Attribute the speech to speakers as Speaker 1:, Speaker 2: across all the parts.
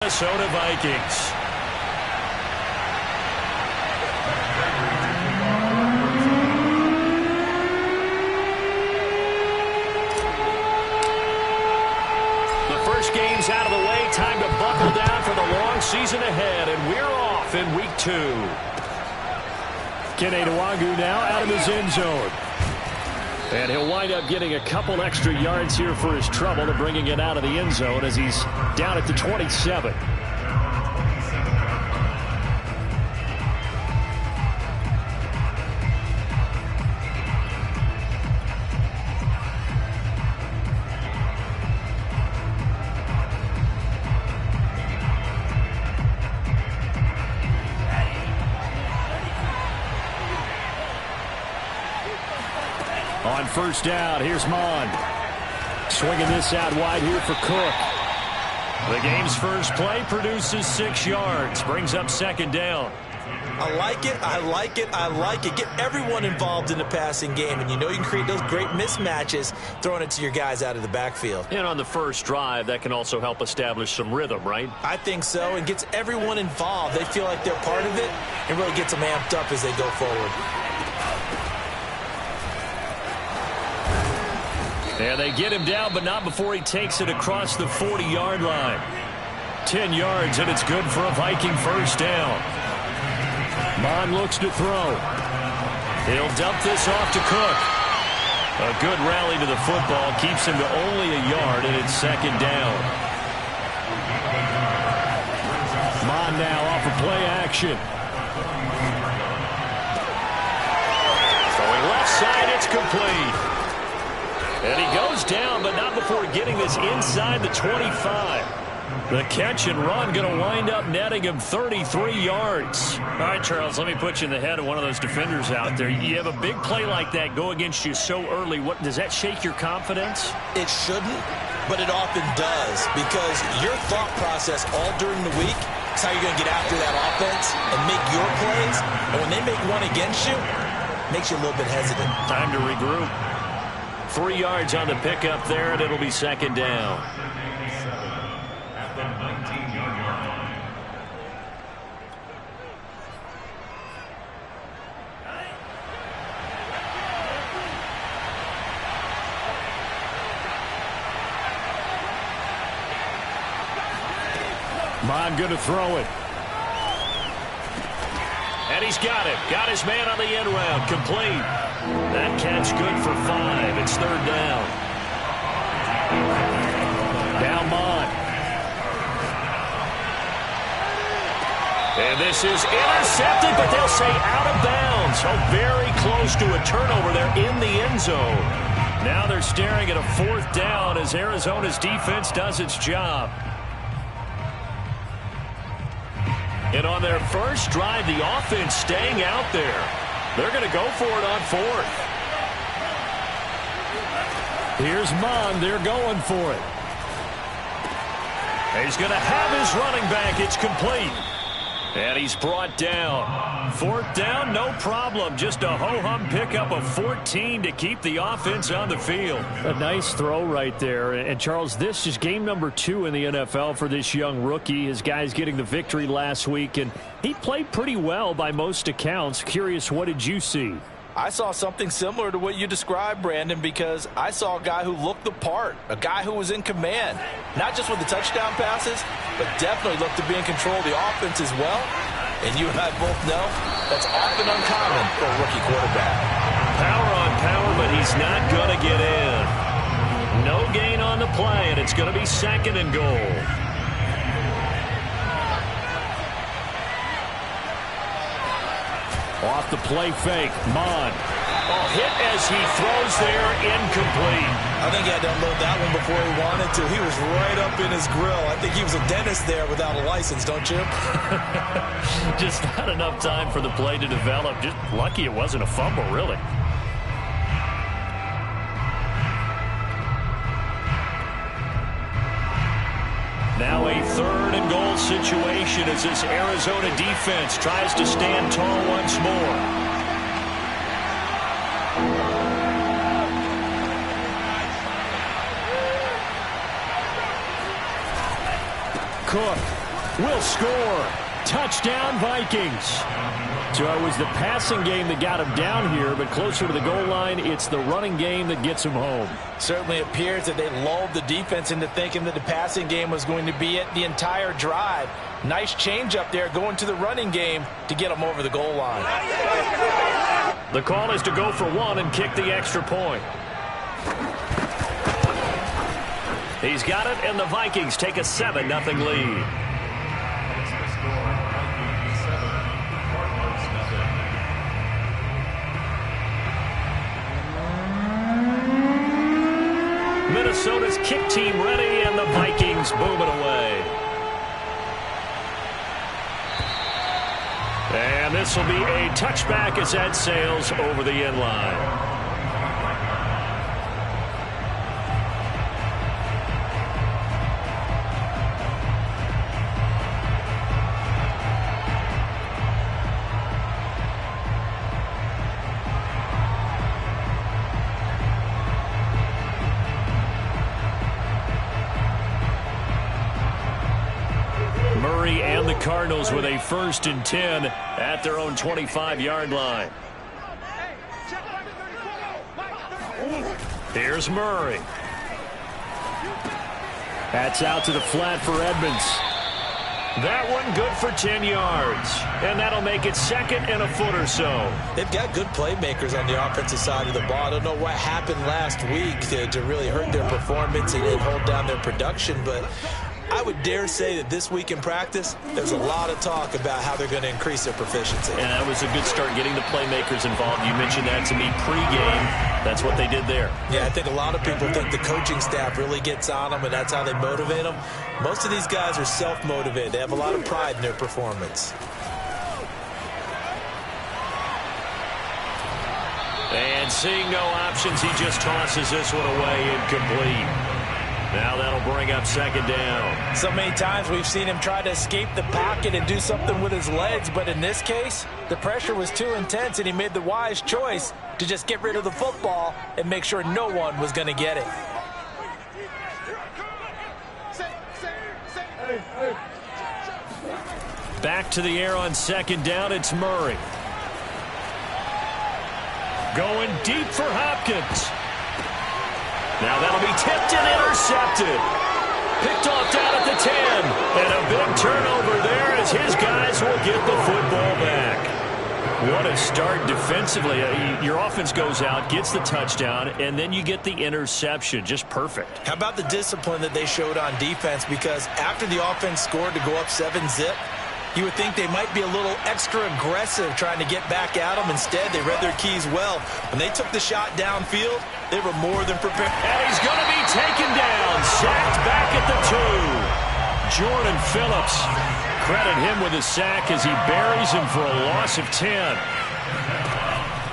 Speaker 1: Minnesota Vikings. The first game's out of the way. Time to buckle down for the long season ahead, and we're off in week 2. Kene Nwangwu now out of his end zone. And he'll wind up getting a couple extra yards here for his trouble to bringing it out of the end zone as he's down at the 27. On first down, here's Mond. Swinging this out wide here for Cook. The game's first play produces 6 yards. Brings up second down.
Speaker 2: I like it, I like it, I like it. Get everyone involved in the passing game, and you know you can create those great mismatches throwing it to your guys out of the backfield.
Speaker 1: And on the first drive, that can also help establish some rhythm, right?
Speaker 2: I think so, and gets everyone involved. They feel like they're part of it, and really gets them amped up as they go forward.
Speaker 1: And they get him down, but not before he takes it across the 40-yard line. 10 yards, and it's good for a Viking first down. Mond looks to throw. He'll dump this off to Cook. A good rally to the football keeps him to only a yard, and it's second down. Mond now off of play action. Throwing left side, it's complete. And he goes down, but not before getting this inside the 25. The catch and run going to wind up netting him 33 yards. All right, Charles, let me put you in the head of one of those defenders out there. You have a big play like that go against you so early. What does that shake your confidence?
Speaker 2: It shouldn't, but it often does, because your thought process all during the week is how you're going to get after that offense and make your plays. And when they make one against you, it makes you a little bit hesitant.
Speaker 1: Time to regroup. 3 yards on the pickup there, and it'll be second down. Mond going to throw it. And he's got it. Got his man on the end round. Complete. That catch good for 5. It's third down. Now Mond. And this is intercepted, but they'll say out of bounds. So very close to a turnover there in the end zone. Now they're staring at a fourth down as Arizona's defense does its job. And on their first drive, the offense staying out there. They're going to go for it on fourth. Here's Mond. They're going for it. He's going to have his running back. It's complete. And he's brought down. Fourth down, no problem. Just a ho-hum pickup of 14 to keep the offense on the field. A nice throw right there. And, Charles, this is game number 2 in the NFL for this young rookie. His guys getting the victory last week, and he played pretty well by most accounts. Curious, what did you see?
Speaker 2: I saw something similar to what you described, Brandon, because I saw a guy who looked the part, a guy who was in command, not just with the touchdown passes, but definitely looked to be in control of the offense as well. And you and I both know that's often uncommon for a rookie quarterback.
Speaker 1: Power on power, but he's not going to get in. No gain on the play, and it's going to be second and goal. Off the play fake, Mond. Hit as he throws there, incomplete.
Speaker 2: I think he had to unload that one before he wanted to. He was right up in his grill. I think he was a dentist there without a license, don't you?
Speaker 1: Just not enough time for the play to develop. Just lucky it wasn't a fumble, really. Now a third and goal situation as this Arizona defense tries to stand tall once more. Cook will score. Touchdown, Vikings. So it was the passing game that got him down here, but closer to the goal line, it's the running game that gets him home.
Speaker 2: Certainly appears that they lulled the defense into thinking that the passing game was going to be it the entire drive. Nice change up there going to the running game to get them over the goal line.
Speaker 1: The call is to go for one and kick the extra point. He's got it, and the Vikings take a 7-0 lead. Minnesota's kick team ready, and the Vikings boom it away. And this will be a touchback as that sails over the end line. Murray and the Cardinals with a 1st and 10 at their own 25-yard line. Here's Murray. That's out to the flat for Edmonds. That one good for 10 yards. And that'll make it 2nd and a foot or so.
Speaker 2: They've got good playmakers on the offensive side of the ball. I don't know what happened last week to really hurt their performance and hold down their production, but I would dare say that this week in practice, there's a lot of talk about how they're going to increase their proficiency.
Speaker 1: And that was a good start, getting the playmakers involved. You mentioned that to me pregame. That's what they did there.
Speaker 2: Yeah, I think a lot of people think the coaching staff really gets on them, and that's how they motivate them. Most of these guys are self-motivated. They have a lot of pride in their performance.
Speaker 1: And seeing no options, he just tosses this one away, incomplete. Now that'll bring up 2nd down.
Speaker 2: So many times we've seen him try to escape the pocket and do something with his legs, but in this case, the pressure was too intense, and he made the wise choice to just get rid of the football and make sure no one was going to get it.
Speaker 1: Back to the air on 2nd down, it's Murray. Going deep for Hopkins. Now that'll be tipped and intercepted. Picked off down at the 10. And a big turnover there as his guys will get the football back. What a start defensively. Your offense goes out, gets the touchdown, and then you get the interception. Just perfect.
Speaker 2: How about the discipline that they showed on defense? Because after the offense scored to go up 7-zip, you would think they might be a little extra aggressive trying to get back at them. Instead, they read their keys well. When they took the shot downfield, they were more than prepared.
Speaker 1: And he's going to be taken down. Sacked back at the 2. Jordan Phillips. Credit him with a sack as he buries him for a loss of 10.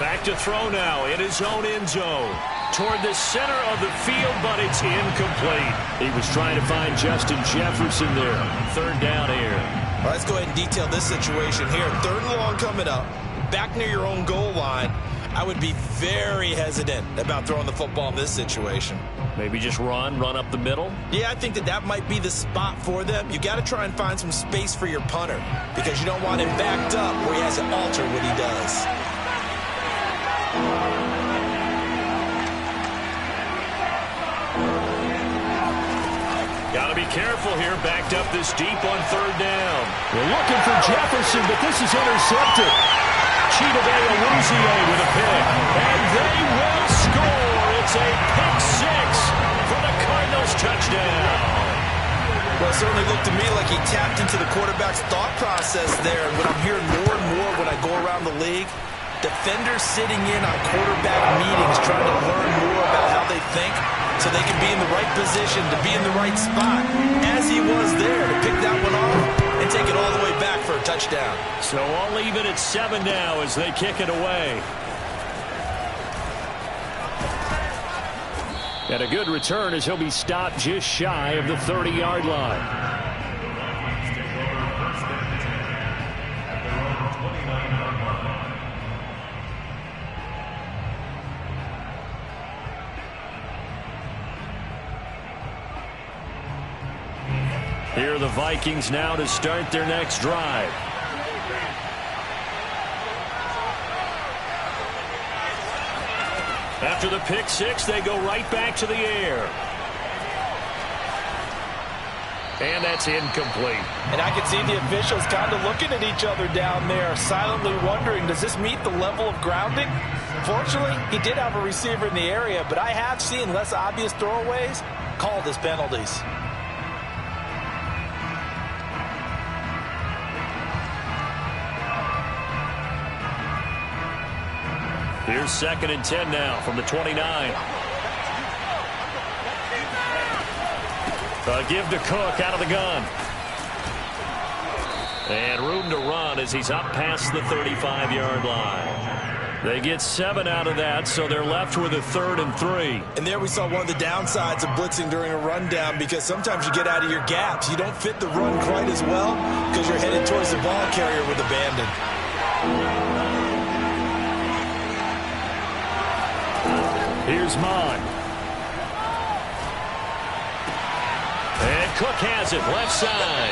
Speaker 1: Back to throw now in his own end zone. Toward the center of the field, but it's incomplete. He was trying to find Justin Jefferson there. 3rd down here.
Speaker 2: All right, let's go ahead and detail this situation here. 3rd and long coming up. Back near your own goal line. I would be very hesitant about throwing the football in this situation.
Speaker 1: Maybe just run up the middle?
Speaker 2: Yeah, I think that might be the spot for them. You got to try and find some space for your punter because you don't want him backed up where he has to alter what he does.
Speaker 1: Got to be careful here, backed up this deep on 3rd down. We're looking for Jefferson, but this is intercepted. Chidobe Awuzie with a pick. And they will score. It's a pick 6 for the Cardinals touchdown.
Speaker 2: Well, it certainly looked to me like he tapped into the quarterback's thought process there. And what I'm hearing more and more when I go around the league, defenders sitting in on quarterback meetings trying to learn more about how they think so they can be in the right position to be in the right spot, as he was there to pick that one off and take it all the way back for a touchdown.
Speaker 1: So I'll leave it at 7 now as they kick it away. And a good return as he'll be stopped just shy of the 30-yard line. Here are the Vikings now to start their next drive. After the pick six, they go right back to the air. And that's incomplete.
Speaker 2: And I can see the officials kind of looking at each other down there, silently wondering, does this meet the level of grounding? Fortunately, he did have a receiver in the area, but I have seen less obvious throwaways called as penalties.
Speaker 1: Here's 2nd and 10 now from the 29. A give to Cook out of the gun. And room to run as he's up past the 35-yard line. They get 7 out of that, so they're left with a 3rd and 3.
Speaker 2: And there we saw one of the downsides of blitzing during a rundown, because sometimes you get out of your gaps. You don't fit the run quite as well because you're headed towards the ball carrier with abandon.
Speaker 1: Here's Mond. And Cook has it left side.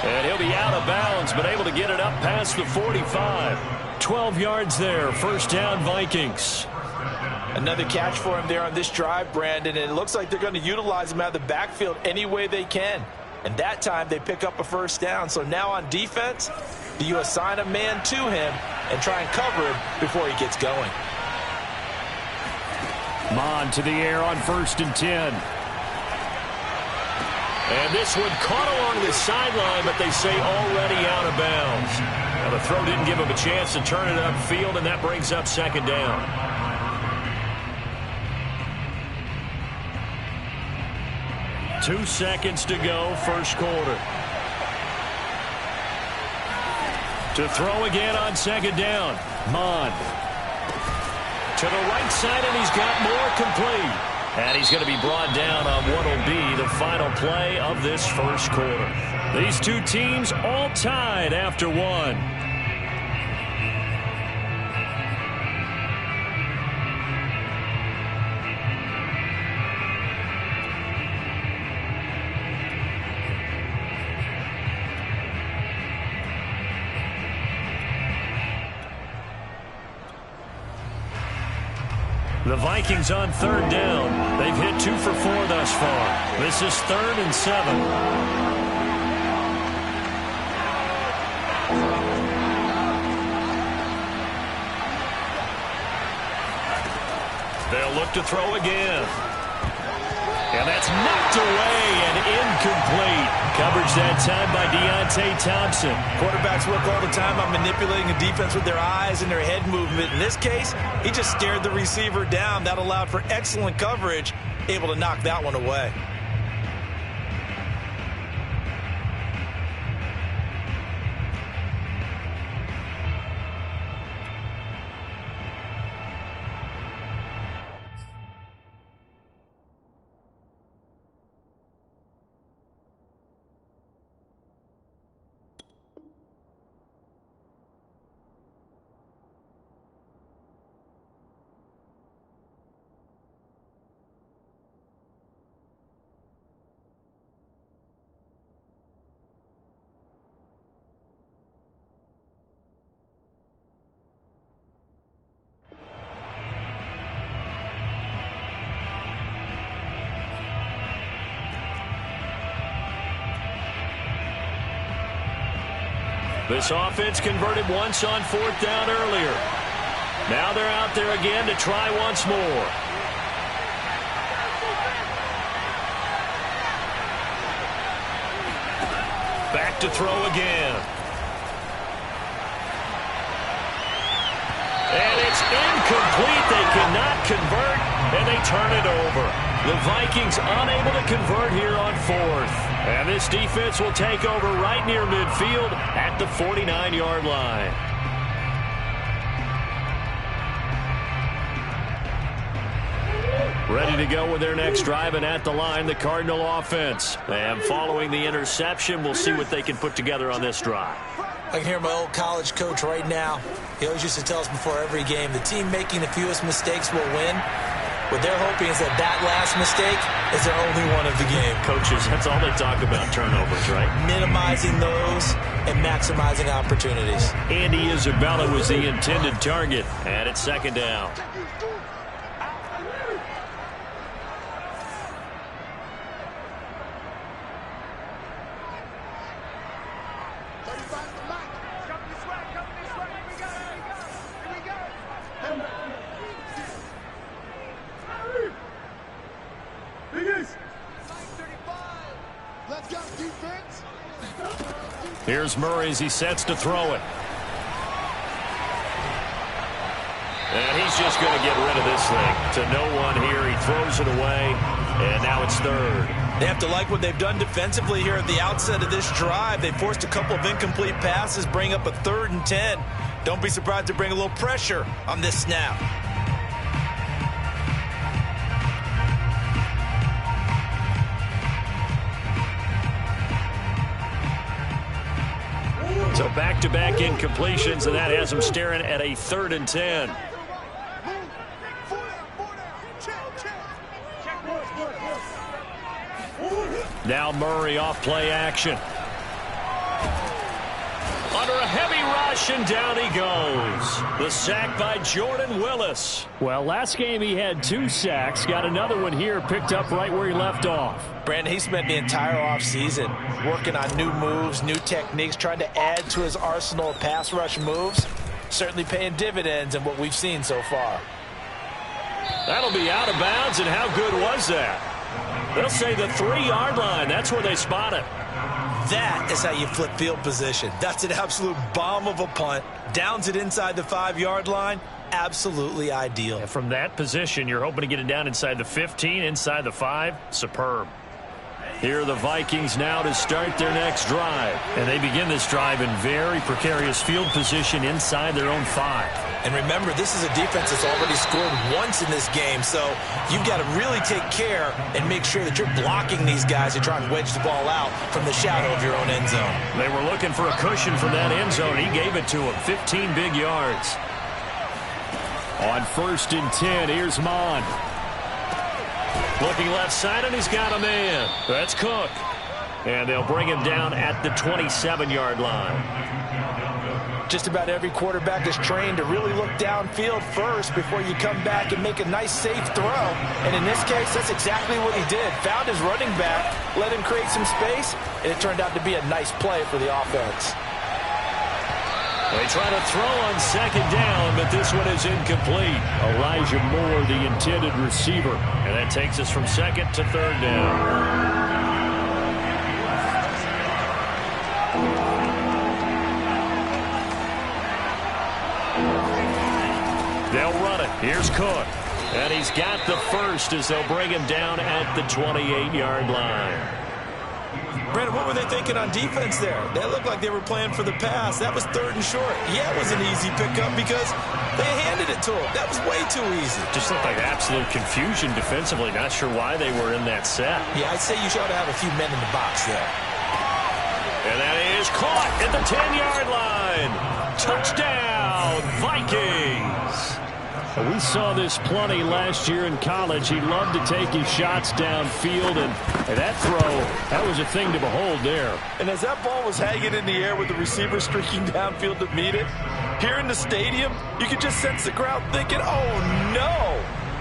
Speaker 1: And he'll be out of bounds, but able to get it up past the 45. 12 yards there. First down, Vikings.
Speaker 2: Another catch for him there on this drive, Brandon. And it looks like they're going to utilize him out of the backfield any way they can. And that time they pick up a first down. So now on defense, do you assign a man to him and try and cover him before he gets going?
Speaker 1: Mond to the air on 1st and 10. And this one caught along the sideline, but they say already out of bounds. Now the throw didn't give him a chance to turn it upfield, and that brings up 2nd down. Two seconds to go, first quarter. To throw again on 2nd down, Mond. To the right side, and he's got more complete. And he's going to be brought down on what will be the final play of this first quarter. These two teams all tied after one. The Vikings on 3rd down. They've hit 2 for 4 thus far. This is 3rd and 7. They'll look to throw again. And that's knocked away and incomplete. Coverage that time by Deontay Thompson.
Speaker 2: Quarterbacks work all the time on manipulating a defense with their eyes and their head movement. In this case, he just stared the receiver down. That allowed for excellent coverage, able to knock that one away.
Speaker 1: This offense converted once on 4th down earlier. Now they're out there again to try once more. Back to throw again. And it's incomplete. They cannot convert, and they turn it over. The Vikings unable to convert here on 4th. And this defense will take over right near midfield at the 49-yard line. Ready to go with their next drive, and at the line, the Cardinal offense. And following the interception, we'll see what they can put together on this drive.
Speaker 3: I can hear my old college coach right now. He always used to tell us before every game, the team making the fewest mistakes will win. What they're hoping is that that last mistake is their only one of the game.
Speaker 1: Coaches, that's all they talk about, turnovers, right?
Speaker 3: Minimizing those and maximizing opportunities.
Speaker 1: Andy Isabella was the intended target, and it's second down. Here's Murray as he sets to throw it. And he's just going to get rid of this thing to no one here. He throws it away, and now it's third.
Speaker 3: They have to like what they've done defensively here at the outset of this drive. They forced a couple of incomplete passes, bring up a 3rd and 10. Don't be surprised to bring a little pressure on this snap.
Speaker 1: So back-to-back incompletions, and that has him staring at a 3rd and 10. Now Murray off play action. Under a heavy rush, and down he goes. The sack by Jordan Willis. Well, last game he had 2 sacks. Got another one here, picked up right where he left off.
Speaker 3: Brandon, he spent the entire offseason working on new moves, new techniques, trying to add to his arsenal of pass rush moves. Certainly paying dividends in what we've seen so far.
Speaker 1: That'll be out of bounds, and how good was that? They'll say the 3-yard line. That's where they spot it.
Speaker 3: That is how you flip field position. That's an absolute bomb of a punt. Downs it inside the 5-yard line. Absolutely ideal.
Speaker 1: And from that position, you're hoping to get it down inside the 15, inside the 5. Superb. Here are the Vikings now to start their next drive. And they begin this drive in very precarious field position inside their own 5.
Speaker 3: And remember, this is a defense that's already scored once in this game, so you've got to really take care and make sure that you're blocking these guys who try and wedge the ball out from the shadow of your own end zone.
Speaker 1: They were looking for a cushion from that end zone. He gave it to them. 15 big yards. On 1st and 10, here's Mon. Looking left side, and he's got a man. That's Cook. And they'll bring him down at the 27-yard line.
Speaker 3: Just about every quarterback is trained to really look downfield first before you come back and make a nice, safe throw. And in this case, that's exactly what he did. Found his running back, let him create some space, and it turned out to be a nice play for the offense.
Speaker 1: They try to throw on 2nd down, but this one is incomplete. Elijah Moore, the intended receiver. And that takes us from 2nd to 3rd down. They'll run it. Here's Cook. And he's got the first as they'll bring him down at the 28-yard line.
Speaker 3: Brandon, what were they thinking on defense there? They looked like they were playing for the pass. That was 3rd and short. Yeah, it was an easy pickup because they handed it to him. That was way too easy.
Speaker 1: Just looked like absolute confusion defensively. Not sure why they were in that set.
Speaker 3: Yeah, I'd say you should have a few men in the box there.
Speaker 1: And that is caught at the 10-yard line. Touchdown, Vikings. We saw this plenty last year in college. He loved to take his shots downfield, and that throw, that was a thing to behold there.
Speaker 3: And as that ball was hanging in the air with the receiver streaking downfield to meet it, here in the stadium, you could just sense the crowd thinking, oh, no.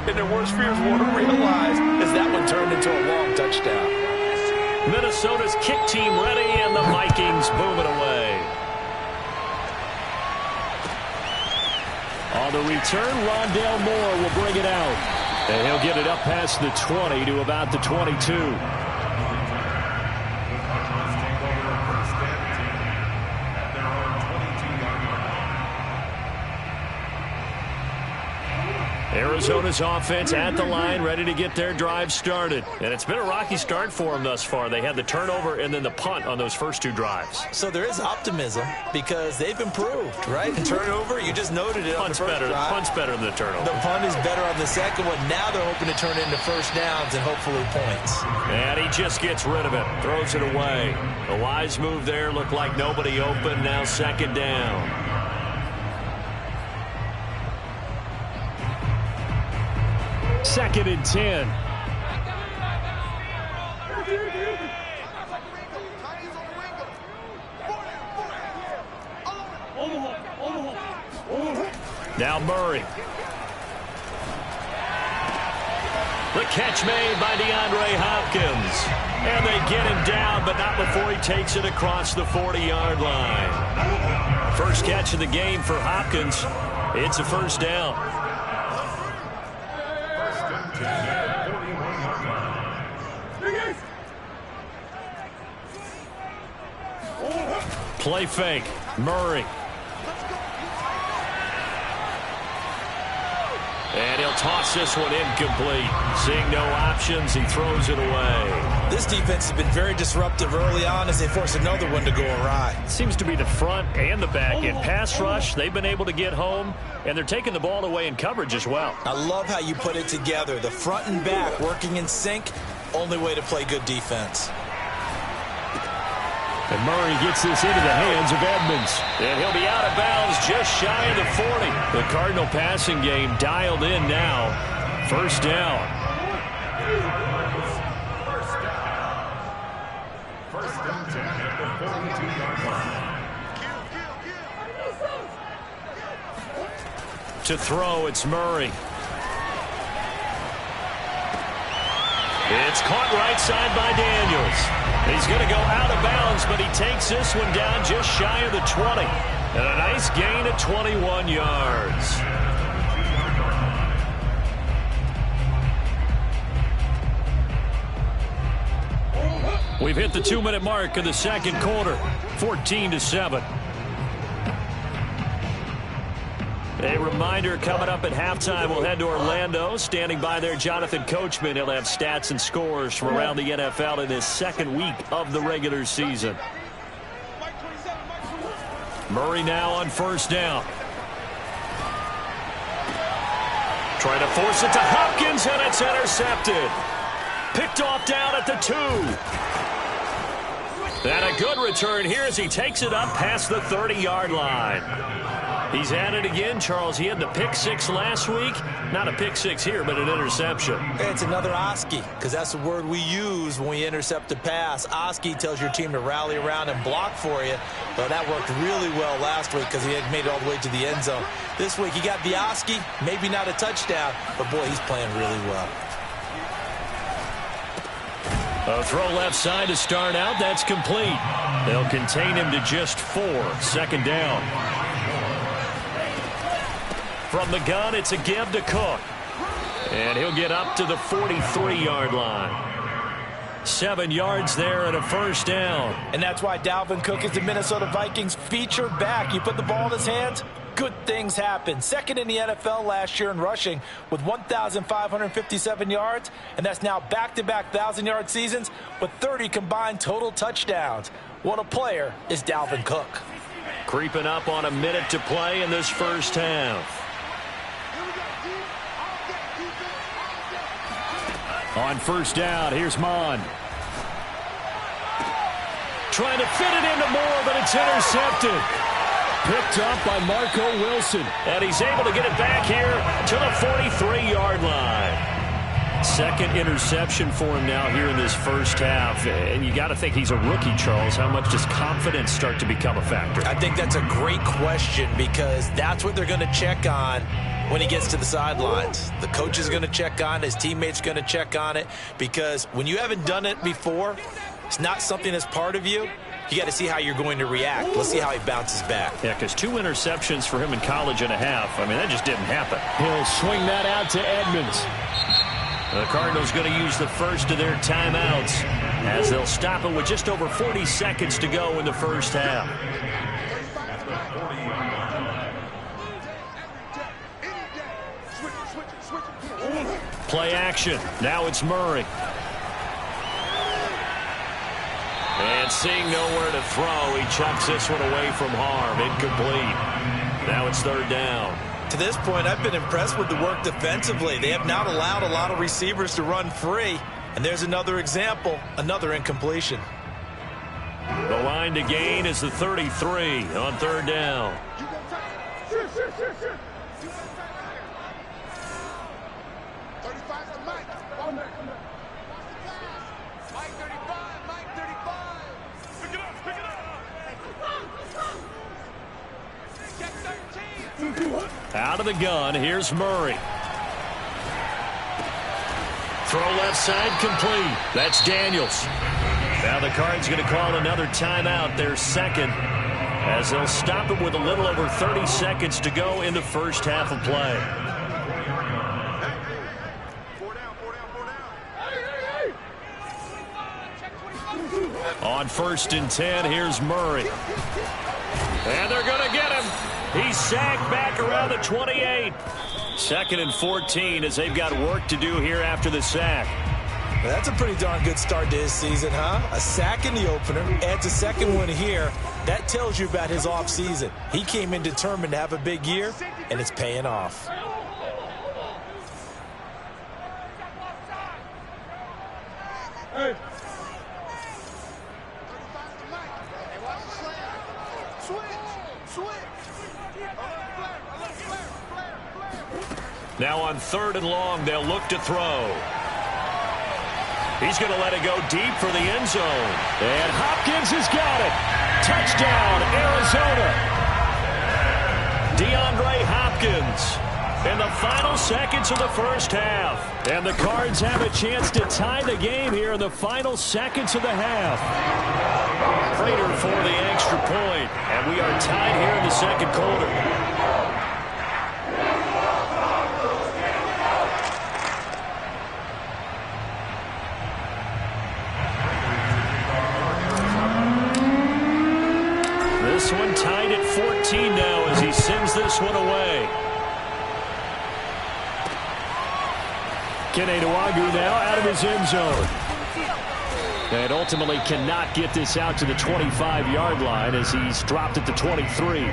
Speaker 3: And their worst fears weren't realized as that one turned into a long touchdown.
Speaker 1: Minnesota's kick team ready, and the Vikings boom it away. On the return, Rondale Moore will bring it out. And he'll get it up past the 20 to about the 22. Arizona's offense at the line, ready to get their drive started. And it's been a rocky start for them thus far. They had the turnover and then the punt on those first 2 drives.
Speaker 3: So there is optimism because they've improved, right? And turnover, you just noted it on the first drive.
Speaker 1: Punt's better than the turnover.
Speaker 3: The punt is better on the second one. Now they're hoping to turn it into first downs and hopefully points.
Speaker 1: And he just gets rid of it, throws it away. A wise move there, looked like nobody open. Now 2nd down. 2nd and 10. Now Murray. The catch made by DeAndre Hopkins. And they get him down, but not before he takes it across the 40-yard line. First catch of the game for Hopkins. It's a first down. Play fake. Murray. And he'll toss this one incomplete. Seeing no options, he throws it away.
Speaker 3: This defense has been very disruptive early on as they force another one to go awry.
Speaker 1: Seems to be the front and the back. In pass rush, they've been able to get home, and they're taking the ball away in coverage as well.
Speaker 3: I love how you put it together. The front and back working in sync, only way to play good defense.
Speaker 1: And Murray gets this into the hands of Edmonds. And he'll be out of bounds just shy of the 40. The Cardinal passing game dialed in now. First down. To throw, it's Murray. It's caught right side by Daniels. He's going to go out of bounds, but he takes this one down just shy of the 20. And a nice gain of 21 yards. We've hit the 2-minute mark of the second quarter, 14-7. A reminder coming up at halftime, we'll head to Orlando. Standing by there, Jonathan Coachman. He'll have stats and scores from around the NFL in his second week of the regular season. Murray now on first down. Trying to force it to Hopkins, and it's intercepted. Picked off down at the 2. And a good return here as he takes it up past the 30-yard line. He's at it again, Charles. He had the pick 6 last week. Not a pick 6 here, but an interception.
Speaker 3: It's another Oski, because that's the word we use when we intercept a pass. Oski tells your team to rally around and block for you. Well, that worked really well last week because he had made it all the way to the end zone. This week, he got the Oski, maybe not a touchdown, but boy, he's playing really well.
Speaker 1: A throw left side to start out. That's complete. They'll contain him to just 4. Second down. From the gun, it's a give to Cook. And he'll get up to the 43-yard line. 7 yards there and a first down.
Speaker 3: And that's why Dalvin Cook is the Minnesota Vikings feature back. You put the ball in his hands, good things happen. Second in the NFL last year in rushing with 1,557 yards. And that's now back-to-back 1,000-yard seasons with 30 combined total touchdowns. What a player is Dalvin Cook.
Speaker 1: Creeping up on a minute to play in this first half. On first down, here's Mond. Trying to fit it into Moore, but it's intercepted. Picked up by Marco Wilson. And he's able to get it back here to the 43-yard line. Second interception for him now here in this first half. And you got to think he's a rookie, Charles. How much does confidence start to become a factor?
Speaker 3: I think that's a great question because that's what they're going to check on when he gets to the sidelines. The coach is going to check on it. His teammates going to check on it because when you haven't done it before, it's not something that's part of you. You got to see how you're going to react. Let's see how he bounces back.
Speaker 1: Yeah, because 2 interceptions for him in college and a half. I mean, that just didn't happen. He'll swing that out to Edmonds. The Cardinals going to use the first of their timeouts as they'll stop it with just over 40 seconds to go in the first half. Play action. Now it's Murray. And seeing nowhere to throw, he chucks this one away from harm. Incomplete. Now it's third down.
Speaker 3: To this point, I've been impressed with the work defensively. They have not allowed a lot of receivers to run free. And there's another example, another incompletion.
Speaker 1: The line to gain is the 33 on third down. Out of the gun, here's Murray. Throw left side complete. That's Daniels. Now the Cards going to call another timeout, their second, as they'll stop it with a little over 30 seconds to go in the first half of play. On 1st and 10, here's Murray. And they're going to get him. He's sacked back around the 28. 2nd and 14 as they've got work to do here after the sack.
Speaker 3: That's a pretty darn good start to his season, huh? A sack in the opener, adds a second one here. That tells you about his offseason. He came in determined to have a big year, and it's paying off. Hey.
Speaker 1: Now on 3rd and long, they'll look to throw. He's going to let it go deep for the end zone. And Hopkins has got it. Touchdown, Arizona. DeAndre Hopkins in the final seconds of the first half. And the Cards have a chance to tie the game here in the final seconds of the half. Prater for the extra point. And we are tied here in the second quarter. This one tied at 14 now as he sends this one away. Kene Nwangwu now out of his end zone. And ultimately cannot get this out to the 25-yard line as he's dropped at the 23.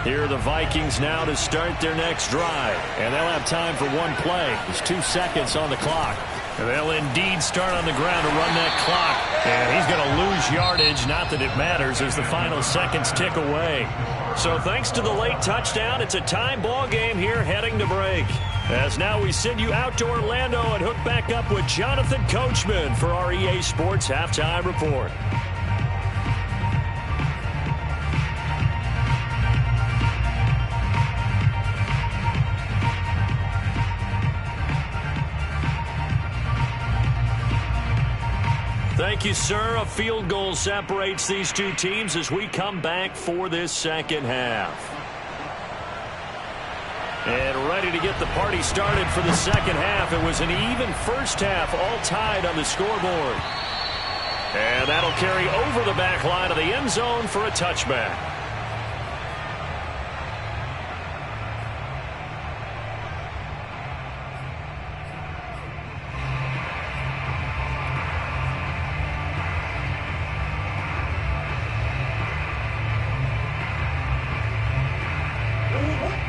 Speaker 1: Here are the Vikings now to start their next drive. And they'll have time for one play. There's 2 seconds on the clock. And they'll indeed start on the ground to run that clock. And he's going to lose yardage. Not that it matters as the final seconds tick away. So thanks to the late touchdown, it's a tie ball game here heading to break. As now we send you out to Orlando and hook back up with Jonathan Coachman for our EA Sports Halftime Report. Thank you, sir. A field goal separates these two teams as we come back for this second half. And ready to get the party started for the second half. It was an even first half, all tied on the scoreboard. And that'll carry over the back line of the end zone for a touchback.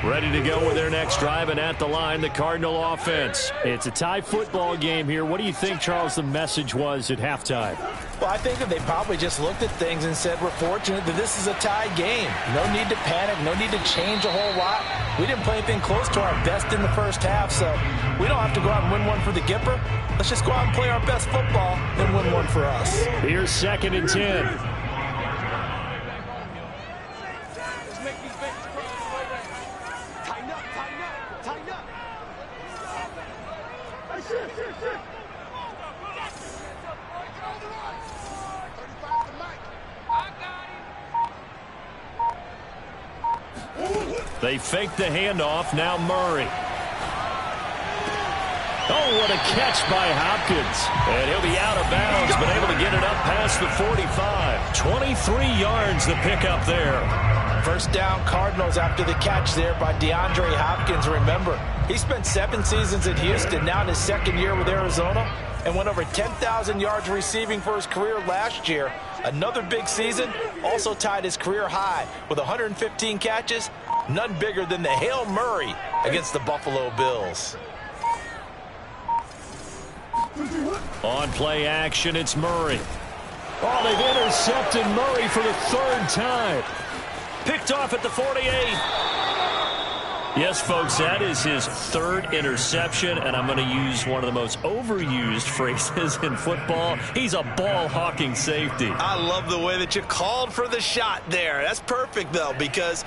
Speaker 1: Ready to go with their next drive, and at the line, the Cardinal offense. It's a tie football game here. What do you think, Charles, the message was at halftime?
Speaker 3: Well, I think that they probably just looked at things and said, we're fortunate that this is a tie game. No need to panic, no need to change a whole lot. We didn't play anything close to our best in the first half, so we don't have to go out and win one for the Gipper. Let's just go out and play our best football and win one for us.
Speaker 1: Here's 2nd and 10. They fake the handoff. Now Murray. Oh, what a catch by Hopkins. And he'll be out of bounds, but able to get it up past the 45. 23 yards the pickup there.
Speaker 3: First down Cardinals after the catch there by DeAndre Hopkins. Remember, he spent 7 seasons at Houston, now in his second year with Arizona, and went over 10,000 yards receiving for his career last year. Another big season, also tied his career high with 115 catches, none bigger than the Hail Murray against the Buffalo Bills.
Speaker 1: On play action, it's Murray. Oh, they've intercepted Murray for the 3rd time. Picked off at the 48. Yes, folks, that is his third interception, and I'm going to use one of the most overused phrases in football. He's a ball-hawking safety.
Speaker 3: I love the way that you called for the shot there. That's perfect, though, because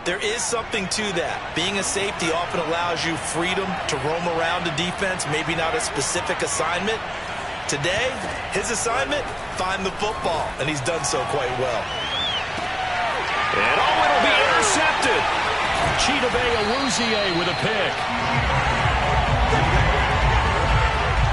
Speaker 3: there is something to that. Being a safety often allows you freedom to roam around the defense, maybe not a specific assignment. Today, his assignment, find the football, and he's done so quite well.
Speaker 1: And it'll be intercepted. Chidobe Awuzie with a pick.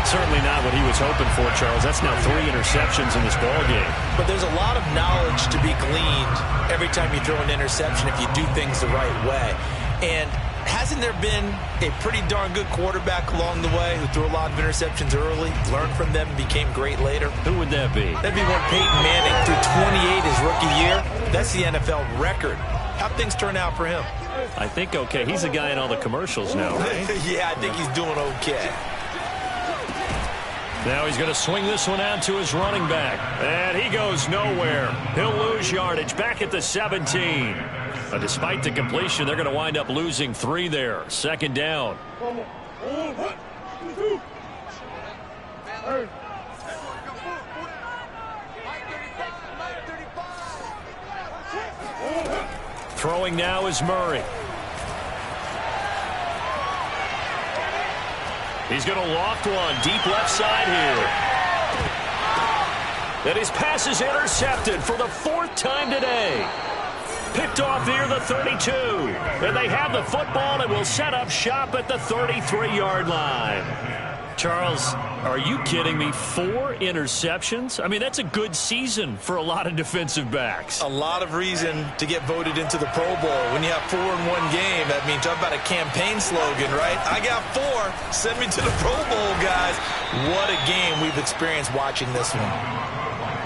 Speaker 1: Certainly not what he was hoping for, Charles. That's now 3 interceptions in this ballgame.
Speaker 3: But there's a lot of knowledge to be gleaned every time you throw an interception if you do things the right way. And hasn't there been a pretty darn good quarterback along the way who threw a lot of interceptions early, learned from them, and became great later?
Speaker 1: Who would that be?
Speaker 3: That'd be one Peyton Manning threw 28 his rookie year. That's the NFL record. How'd things turn out for him?
Speaker 1: I think okay. He's a guy in all the commercials now, right?
Speaker 3: Yeah, I think he's doing okay.
Speaker 1: Now he's going to swing this one out to his running back. And he goes nowhere. He'll lose yardage back at the 17. But despite the completion, they're going to wind up losing 3 there. 2nd down. Throwing now is Murray. He's going to loft one deep left side here. And his pass is intercepted for the 4th time today. Picked off near the 32. And they have the football and will set up shop at the 33-yard line. Charles, are you kidding me? 4 interceptions? I mean, that's a good season for a lot of defensive backs.
Speaker 3: A lot of reason to get voted into the Pro Bowl. When you have 4 in one game, that means talk about a campaign slogan, right? I got 4. Send me to the Pro Bowl, guys. What a game we've experienced watching this one.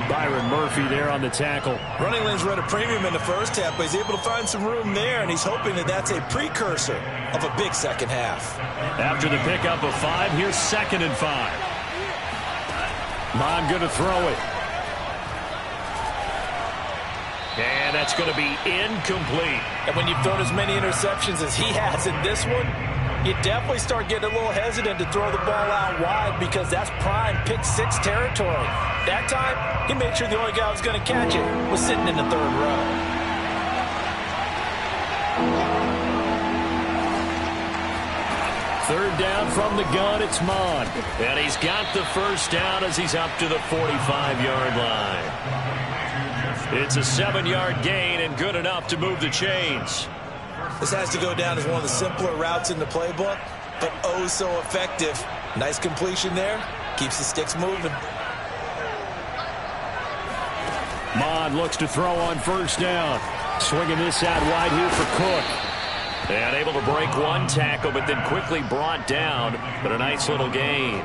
Speaker 1: Byron Murphy there on the tackle.
Speaker 3: Running lanes were at a premium in the first half, but he's able to find some room there, and he's hoping that that's a precursor of a big second half.
Speaker 1: After the pickup of 5, here's 2nd and 5. Mond going to throw it. And that's going to be incomplete.
Speaker 3: And when you've thrown as many interceptions as he has in this one, you definitely start getting a little hesitant to throw the ball out wide because that's prime pick 6 territory. That time, he made sure the only guy who was going to catch it was sitting in the 3rd row.
Speaker 1: Third down from the gun, it's Mond. And he's got the first down as he's up to the 45-yard line. It's a 7-yard gain and good enough to move the chains.
Speaker 3: This has to go down as one of the simpler routes in the playbook, but oh so effective. Nice completion there. Keeps the sticks moving.
Speaker 1: Mond looks to throw on first down. Swinging this out wide here for Cook. And able to break one tackle, but then quickly brought down. But a nice little gain.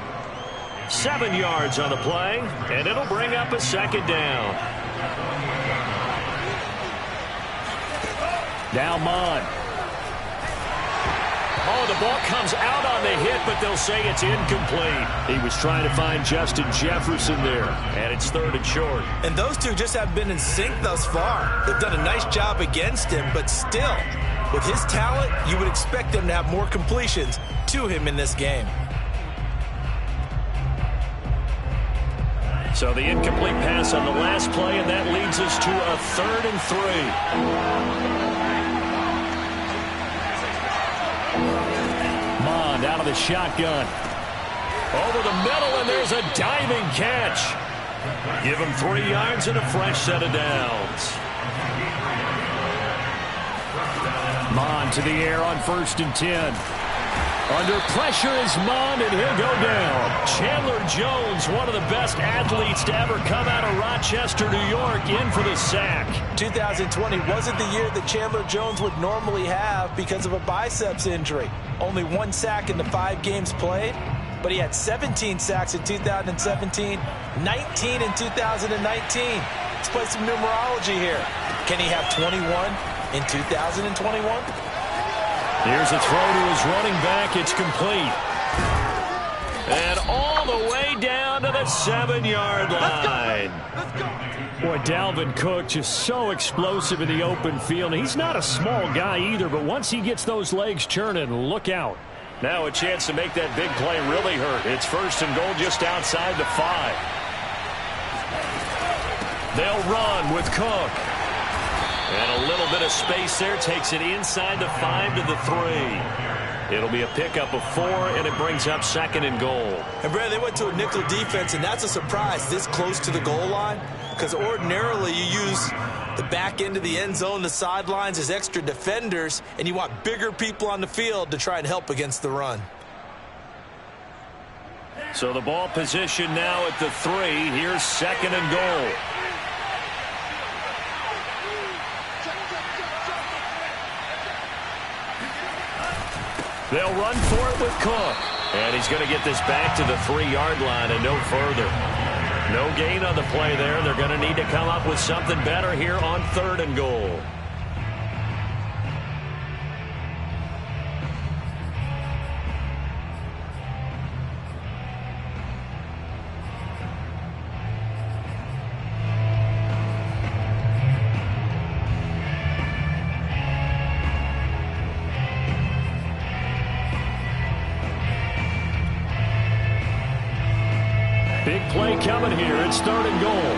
Speaker 1: 7 yards on the play, and it'll bring up a 2nd down. Now Mond. Oh, the ball comes out on the hit, but they'll say it's incomplete. He was trying to find Justin Jefferson there, and it's 3rd and short.
Speaker 3: And those two just have been in sync thus far. They've done a nice job against him, but still, with his talent, you would expect them to have more completions to him in this game.
Speaker 1: So the incomplete pass on the last play, and that leads us to a 3rd and 3. Mond out of the shotgun. Over the middle, and there's a diving catch. Give him 3 yards and a fresh set of downs. Mond to the air on 1st and 10. Under pressure is Mond, and he'll go down. Chandler Jones, one of the best athletes to ever come out of Rochester, New York, in for the sack. 2020 wasn't the year that Chandler Jones would normally have because of a biceps injury. Only 1 sack in the 5 games played, but he had 17 sacks in 2017, 19 in 2019. Let's play some numerology here. Can he have 21 in 2021? Here's a throw to his running back. It's complete. And all the way down to the 7-yard line.
Speaker 4: Let's go.
Speaker 1: Boy, Dalvin Cook just so explosive in the open field. He's not a small guy either, but once he gets those legs churning, look out. Now a chance to make that big play really hurt. It's 1st and goal just outside the 5. They'll run with Cook. And a little bit of space there. Takes it inside the 5 to the 3. It'll be a pickup of 4, and it brings up 2nd and goal.
Speaker 3: And, Brad, they went to a nickel defense, and that's a surprise this close to the goal line, because ordinarily you use the back end of the end zone, the sidelines as extra defenders, and you want bigger people on the field to try and help against the run.
Speaker 1: So the ball position now at the 3. Here's 2nd and goal. They'll run for it with Cook. And he's going to get this back to the 3-yard line and no further. No gain on the play there. They're going to need to come up with something better here on 3rd and goal. Big play coming here. It's 3rd and goal.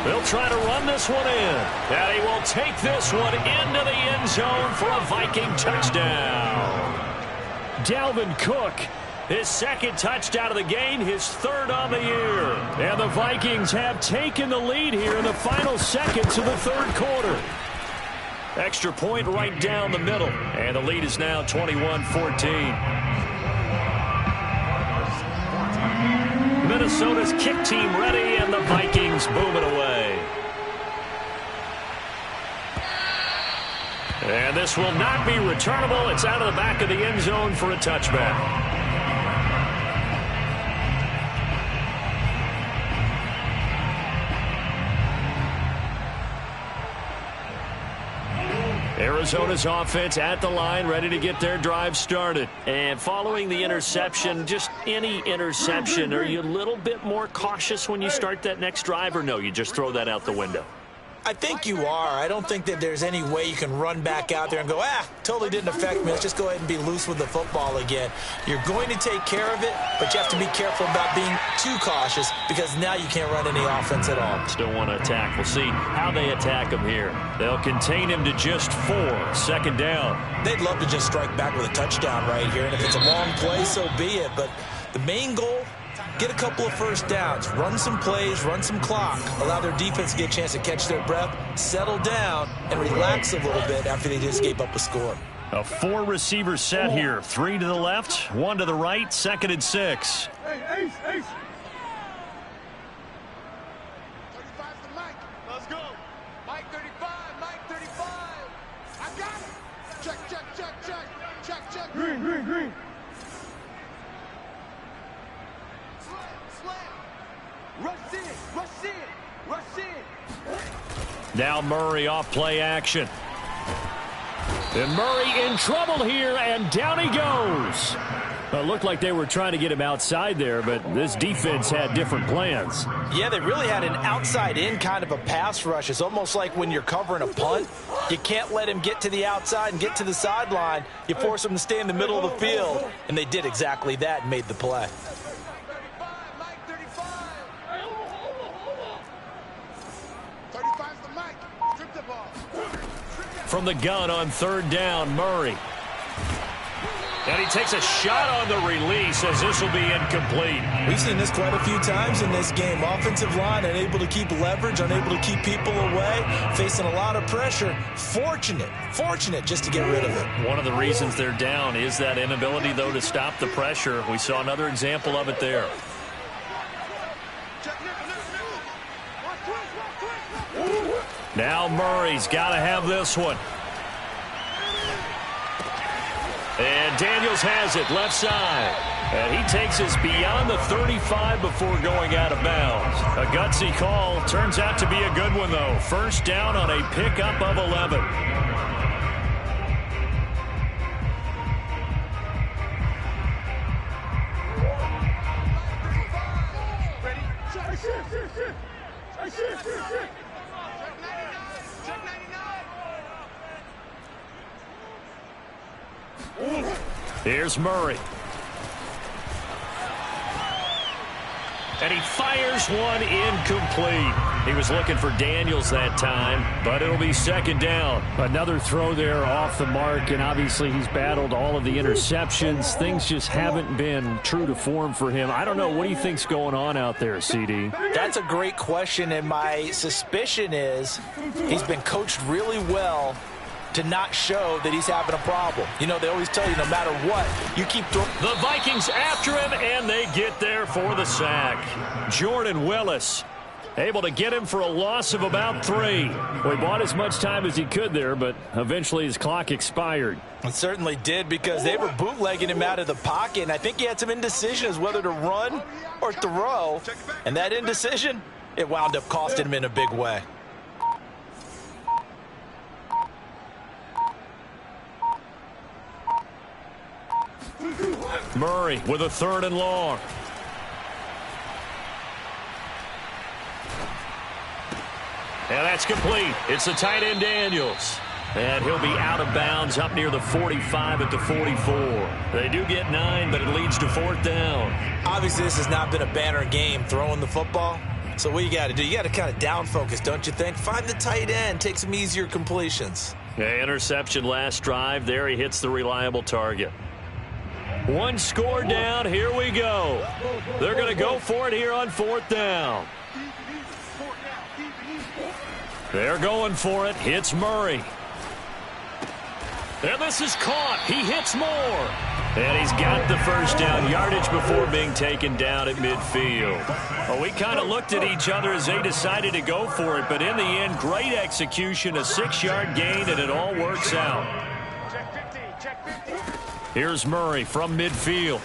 Speaker 1: They'll try to run this one in. And he will take this one into the end zone for a Viking touchdown. Dalvin Cook, his 2nd touchdown of the game, his 3rd on the year. And the Vikings have taken the lead here in the final seconds of the 3rd quarter. Extra point right down the middle. And the lead is now 21-14. Minnesota's kick team ready, and the Vikings boom it away. And this will not be returnable. It's out of the back of the end zone for a touchback. Arizona's offense at the line, ready to get their drive started. And following the interception, just any interception, are you a little bit more cautious when you start that next drive, or no, you just throw that out the window?
Speaker 3: I think you are. I don't think that there's any way you can run back out there and go, totally didn't affect me. Let's just go ahead and be loose with the football again. You're going to take care of it, but you have to be careful about being too cautious because now you can't run any offense at all.
Speaker 1: Still want to attack. We'll see how they attack him here. They'll contain him to just 4. 2nd down.
Speaker 3: They'd love to just strike back with a touchdown right here, and if it's a long play, so be it. But the main goal, get a couple of 1st downs, run some plays, run some clock, allow their defense to get a chance to catch their breath, settle down, and relax a little bit after they just gave up a score.
Speaker 1: A 4-receiver set here. 3 to the left, 1 to the right, 2nd and 6.
Speaker 4: Hey, Ace. 35's the Mike. Let's go. Mike 35, Mike 35. I got it. Check. Green. Rush in.
Speaker 1: Now Murray off play action. And Murray in trouble here, and down he goes. Well, it looked like they were trying to get him outside there, but this defense had different plans.
Speaker 3: Yeah, they really had an outside-in kind of a pass rush. It's almost like when you're covering a punt. You can't let him get to the outside and get to the sideline. You force him to stay in the middle of the field, and they did exactly that and made the play.
Speaker 1: From the gun on 3rd down, Murray. And he takes a shot on the release as this will be incomplete.
Speaker 3: We've seen this quite a few times in this game. Offensive line unable to keep leverage, unable to keep people away, facing a lot of pressure. Fortunate just to get rid of it.
Speaker 1: One of the reasons they're down is that inability, though, to stop the pressure. We saw another example of it there. Now Murray's got to have this one. And Daniels has it left side. And he takes us beyond the 35 before going out of bounds. A gutsy call. Turns out to be a good one, though. 1st down on a pickup of 11. Here's Murray. And he fires one incomplete. He was looking for Daniels that time, but it'll be second down.
Speaker 5: Another throw there off the mark, and obviously he's battled all of the interceptions. Things just haven't been true to form for him. I don't know. What do you think's going on out there, CD?
Speaker 3: That's a great question, and my suspicion is he's been coached really well to not show that he's having a problem. You know, they always tell you no matter what, you keep throwing.
Speaker 1: The Vikings after him, and they get there for the sack. Jordan Willis able to get him for a loss of about 3.
Speaker 5: Well, he bought as much time as he could there, but eventually his clock expired.
Speaker 3: It certainly did, because they were bootlegging him out of the pocket, and I think he had some indecision as whether to run or throw, and that indecision, it wound up costing him in a big way.
Speaker 1: Murray with a 3rd and long. And that's complete. It's the tight end Daniels. And he'll be out of bounds up near the 45 at the 44. They do get 9, but it leads to 4th down.
Speaker 3: Obviously, this has not been a banner game throwing the football. So what you got to do, you got to kind of down focus, don't you think? Find the tight end, take some easier completions.
Speaker 1: Yeah, interception last drive. There he hits the reliable target. 1 score down. Here we go. They're going to go for it here on 4th down. They're going for it. Hits Murray. And this is caught. He hits more. And he's got the first down yardage before being taken down at midfield. Well, we kind of looked at each other as they decided to go for it, but in the end, great execution, a 6-yard gain, and it all works out. Here's Murray from midfield.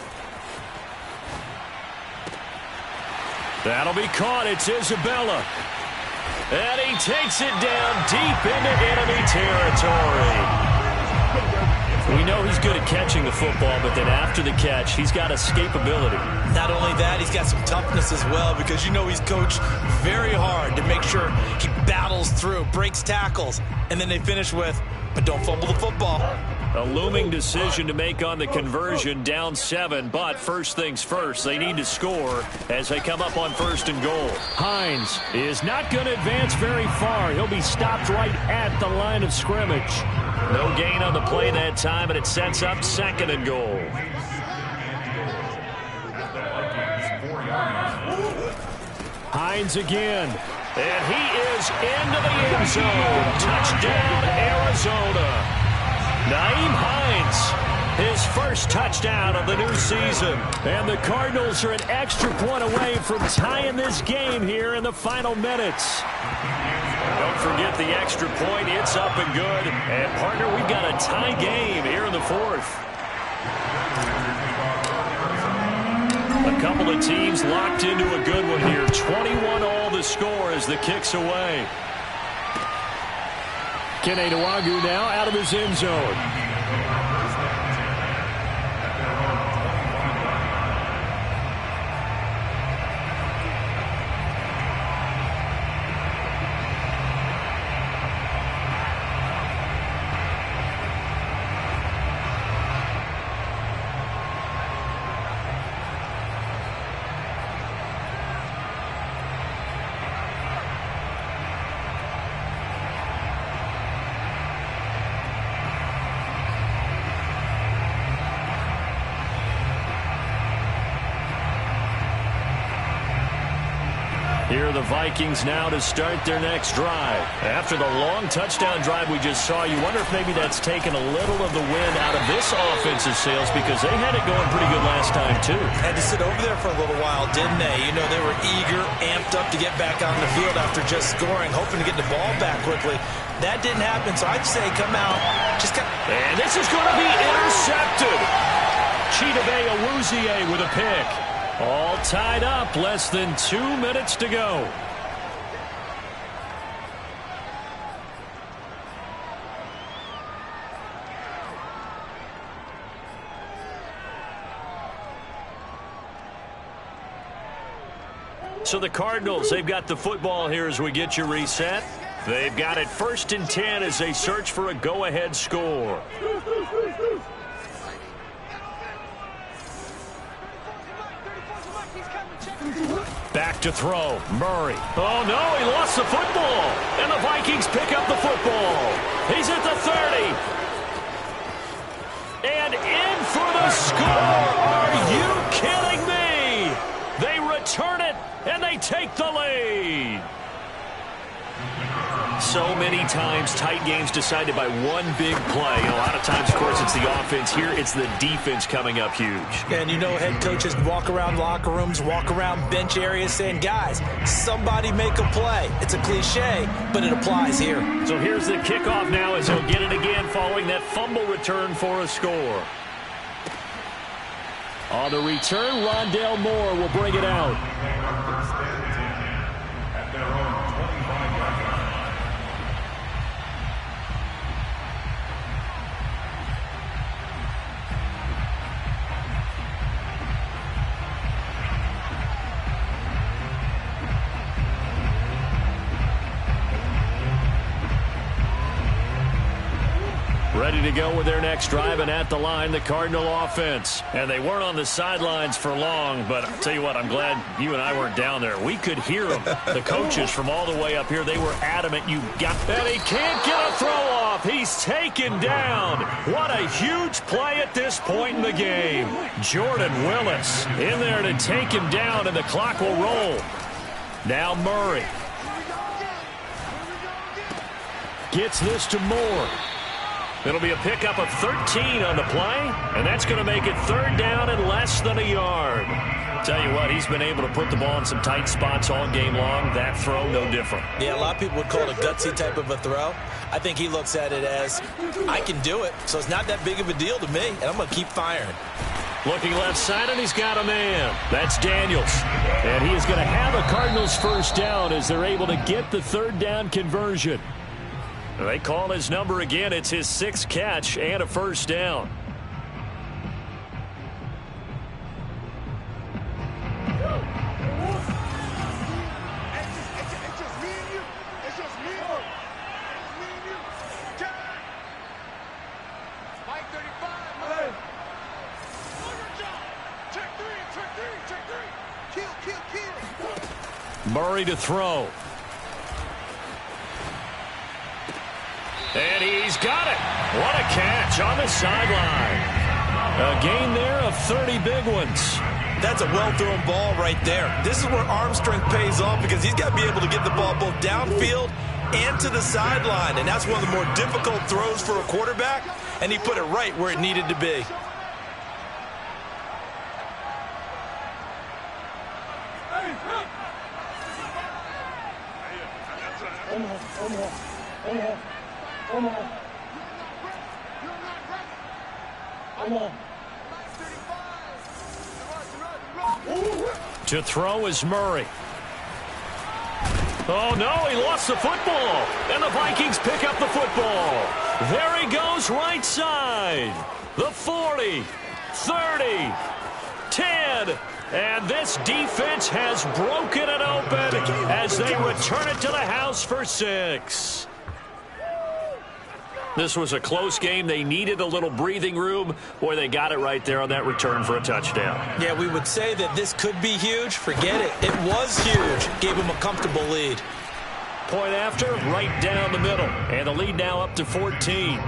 Speaker 1: That'll be caught. It's Isabella. And he takes it down deep into enemy territory. We know he's good at catching the football, but then after the catch, he's got escapability.
Speaker 3: Not only that, he's got some toughness as well, because you know he's coached very hard to make sure he battles through, breaks tackles, and then they finish with, but don't fumble the football.
Speaker 1: A looming decision to make on the conversion, down 7, but first things first, they need to score as they come up on 1st and goal.
Speaker 5: Hines is not going to advance very far. He'll be stopped right at the line of scrimmage.
Speaker 1: No gain on the play that time, and it sets up 2nd and goal.
Speaker 5: Hines again.
Speaker 1: And he is into the end zone. Touchdown, Arizona. Nyheim Hines, his first touchdown of the new season.
Speaker 5: And the Cardinals are an extra point away from tying this game here in the final minutes.
Speaker 1: Don't forget the extra point. It's up and good. And, partner, we've got a tie game here in the 4th. A couple of teams locked into a good one here. 21-all the score as the kick's away.
Speaker 5: Kene Nwangwu now out of his end zone.
Speaker 1: Here are the Vikings now to start their next drive. After the long touchdown drive we just saw, you wonder if maybe that's taken a little of the wind out of this offensive sails, because they had it going pretty good last time, too.
Speaker 3: Had to sit over there for a little while, didn't they? You know, they were eager, amped up to get back on the field after just scoring, hoping to get the ball back quickly. That didn't happen, so I'd say come out.
Speaker 1: And this is going to be intercepted. Chidobe Awuzie with a pick. All tied up, less than 2 minutes to go. So the Cardinals, they've got the football here as we get you reset. They've got it 1st and 10 as they search for a go-ahead score. Back to throw. Murray. Oh, no, he lost the football. And the Vikings pick up the football. He's at the 30. And in for the score. Are you kidding me? They return it, and they take the lead. So many times, tight games decided by one big play. A lot of times, of course, it's the offense. Here, it's the defense coming up huge.
Speaker 3: And you know head coaches walk around locker rooms, walk around bench areas saying, guys, somebody make a play. It's a cliche, but it applies here.
Speaker 1: So here's the kickoff now as he'll get it again following that fumble return for a score. On the return, Rondale Moore will bring it out.
Speaker 6: At their own 25-yard line.
Speaker 1: Ready to go with their next drive, and at the line, the Cardinal offense. And they weren't on the sidelines for long, but I'll tell you what, I'm glad you and I weren't down there. We could hear them. The coaches from all the way up here, they were adamant you got that. He can't get a throw off. He's taken down. What a huge play at this point in the game. Jordan Willis in there to take him down, and the clock will roll. Now Murray gets this to Moore. It'll be a pickup of 13 on the play, and that's going to make it third down and less than a yard. Tell you what, he's been able to put the ball in some tight spots all game long. That throw, no different.
Speaker 3: Yeah, a lot of people would call it a gutsy type of a throw. I think he looks at it as, I can do it, so it's not that big of a deal to me, and I'm going to keep firing.
Speaker 1: Looking left side, and he's got a man. That's Daniels. And he is going to have a Cardinals first down as they're able to get the third down conversion. They call his number again. It's his 6th catch and a first down.
Speaker 4: It's just me and you. It's just me and you. It's me and you. Mike 35, man. Check three. Kill.
Speaker 1: Murray to throw. And he's got it. What a catch on the sideline. A gain there of 30 big ones.
Speaker 3: That's a well-thrown ball right there. This is where arm strength pays off because he's got to be able to get the ball both downfield and to the sideline. And that's one of the more difficult throws for a quarterback, and he put it right where it needed to be.
Speaker 1: To throw is Murray. Oh, no, he lost the football. And the Vikings pick up the football. There he goes right side. The 40, 30, 10. And this defense has broken it open as they return it to the house for 6. This was a close game. They needed a little breathing room. Boy, they got it right there on that return for a touchdown.
Speaker 3: Yeah, we would say that this could be huge. Forget it. It was huge. Gave him a comfortable lead.
Speaker 1: Point after, right down the middle. And the lead now up to 14.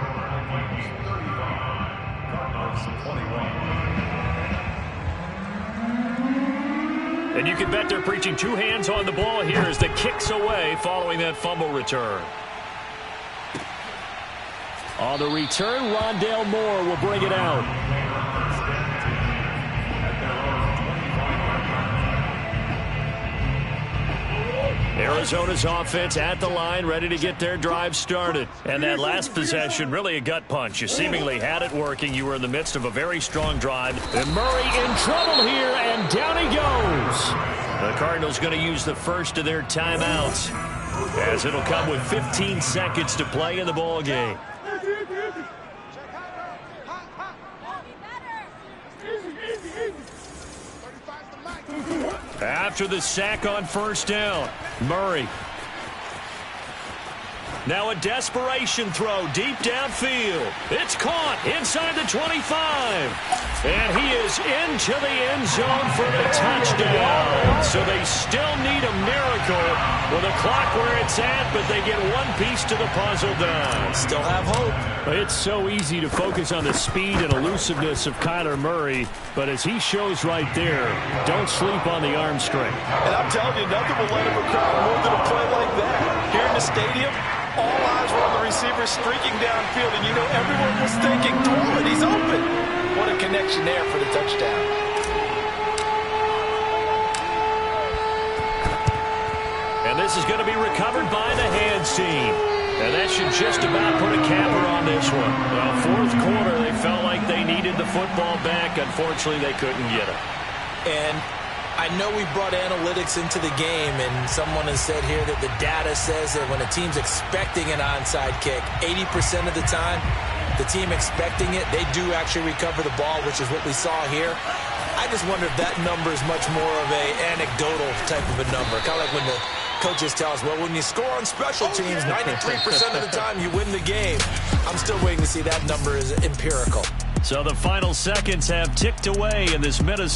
Speaker 1: And you can bet they're preaching 2 hands on the ball here as the kick's away following that fumble return. On the return, Rondale Moore will bring it out. Arizona's offense at the line, ready to get their drive started. And that last possession, really a gut punch. You seemingly had it working. You were in the midst of a very strong drive. And Murray in trouble here, and down he goes. The Cardinals going to use the first of their timeouts, as it'll come with 15 seconds to play in the ball game. After the sack on first down, Murray. Now a desperation throw deep downfield. It's caught inside the 25. And he is into the end zone for the touchdown. So they still need a miracle with a clock where it's at, but they get one piece to the puzzle done.
Speaker 3: Still have hope.
Speaker 5: It's so easy to focus on the speed and elusiveness of Kyler Murray, but as he shows right there, don't sleep on the arm strength.
Speaker 3: And I'm telling you, nothing will let him crowd more than a play like that. Here in the stadium, all eyes were on the receiver streaking downfield, and you know everyone was thinking, throw it, he's open. What a connection there for the touchdown.
Speaker 1: And this is going to be recovered by the hands team. And that should just about put a capper on this one. Well, fourth quarter, they felt like they needed the football back. Unfortunately, they couldn't get it.
Speaker 3: And I know we brought analytics into the game, and someone has said here that the data says that when a team's expecting an onside kick, 80% of the time, the team expecting it, they do actually recover the ball, which is what we saw here. I just wonder if that number is much more of a anecdotal type of a number. Kind of like when the coaches tell us, well, when you score on special teams, 93% of the time you win the game. I'm still waiting to see that number is empirical.
Speaker 1: So the final seconds have ticked away in this Minnesota